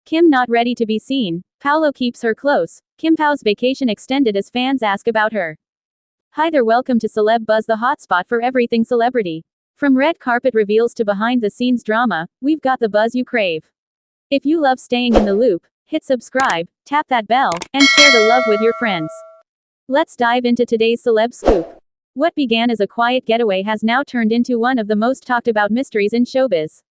Kim not ready to be seen. Paulo keeps her close. KimPau's vacation extended as fans ask about her. Hi there, welcome to Celeb Buzz, the hotspot for everything celebrity. From red carpet reveals to behind the scenes drama, we've got the buzz you crave. If you love staying in the loop, hit subscribe, tap that bell, and share the love with your friends. Let's dive into today's celeb scoop. What began as a quiet getaway has now turned into one of the most talked about mysteries in showbiz.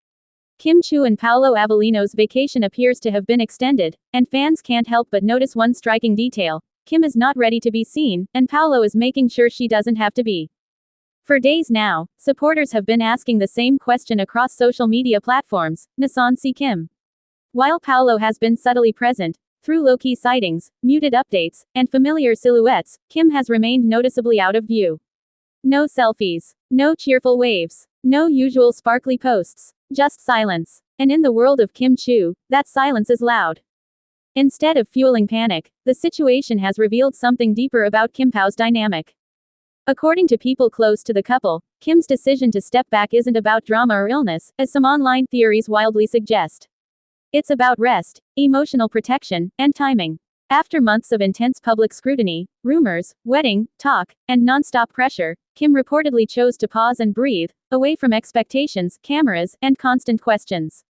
Chiu and Paulo Avelino's vacation appears to have been extended, and fans can't help but notice one striking detail. Kim is not ready to be seen, and Paulo is making sure she doesn't have to be. For days now, supporters have been asking the same question across social media platforms, Nasaan si Kim? While Paulo has been subtly present, through low-key sightings, muted updates, and familiar silhouettes, Kim has remained noticeably out of view. No selfies, no cheerful waves, no usual sparkly posts, just silence. And in the world of Chiu, that silence is loud. Instead of fueling panic, the situation has revealed something deeper about KimPau's dynamic. According to people close to the couple, Kim's decision to step back isn't about drama or illness, as some online theories wildly suggest. It's about rest, emotional protection, and timing. After months of intense public scrutiny, rumors, wedding talk, and non-stop pressure, Kim reportedly chose to pause and breathe, away from expectations, cameras, and constant questions.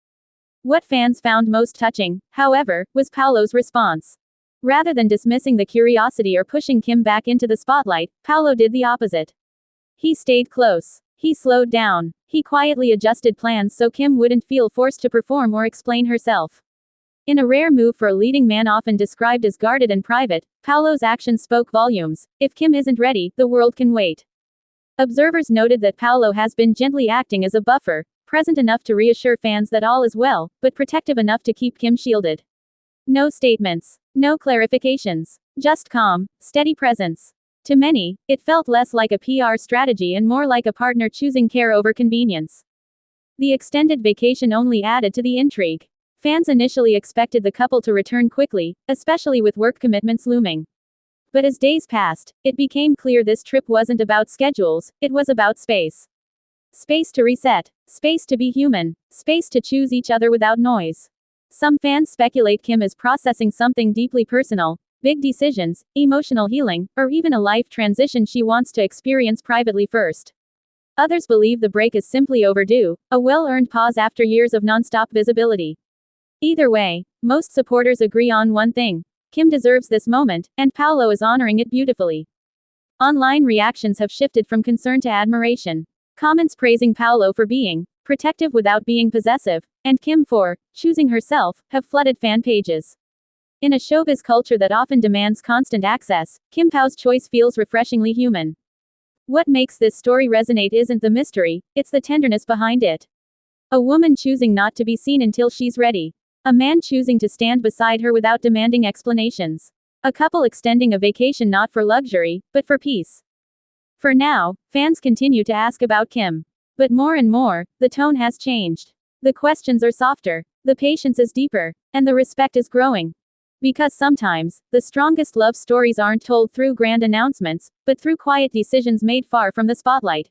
What fans found most touching, however, was Paulo's response. Rather than dismissing the curiosity or pushing Kim back into the spotlight, Paulo did the opposite. He stayed close. He slowed down. He quietly adjusted plans so Kim wouldn't feel forced to perform or explain herself. In a rare move for a leading man often described as guarded and private, Paulo's actions spoke volumes. If Kim isn't ready, the world can wait. Observers noted that Paulo has been gently acting as a buffer, present enough to reassure fans that all is well, but protective enough to keep Kim shielded. No statements, no clarifications, just calm, steady presence. To many, it felt less like a PR strategy and more like a partner choosing care over convenience. The extended vacation only added to the intrigue. Fans initially expected the couple to return quickly, especially with work commitments looming. But as days passed, it became clear this trip wasn't about schedules, it was about space. Space to reset, space to be human, space to choose each other without noise. Some fans speculate Kim is processing something deeply personal, big decisions, emotional healing, or even a life transition she wants to experience privately first. Others believe the break is simply overdue, a well-earned pause after years of non-stop visibility. Either way, most supporters agree on one thing. Kim deserves this moment, and Paulo is honoring it beautifully. Online reactions have shifted from concern to admiration. Comments praising Paulo for being protective without being possessive, and Kim for choosing herself, have flooded fan pages. In a showbiz culture that often demands constant access, KimPau's choice feels refreshingly human. What makes this story resonate isn't the mystery, it's the tenderness behind it. A woman choosing not to be seen until she's ready. A man choosing to stand beside her without demanding explanations. A couple extending a vacation not for luxury, but for peace. For now, fans continue to ask about Kim. But more and more, the tone has changed. The questions are softer, the patience is deeper, and the respect is growing. Because sometimes, the strongest love stories aren't told through grand announcements, but through quiet decisions made far from the spotlight.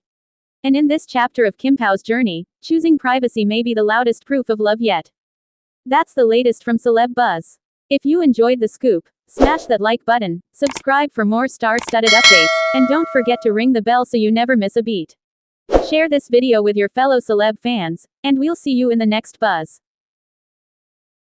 And in this chapter of KimPau's journey, choosing privacy may be the loudest proof of love yet. That's the latest from Celeb Buzz. If you enjoyed the scoop, smash that like button, subscribe for more star-studded updates, and don't forget to ring the bell so you never miss a beat. Share this video with your fellow celeb fans, and we'll see you in the next buzz.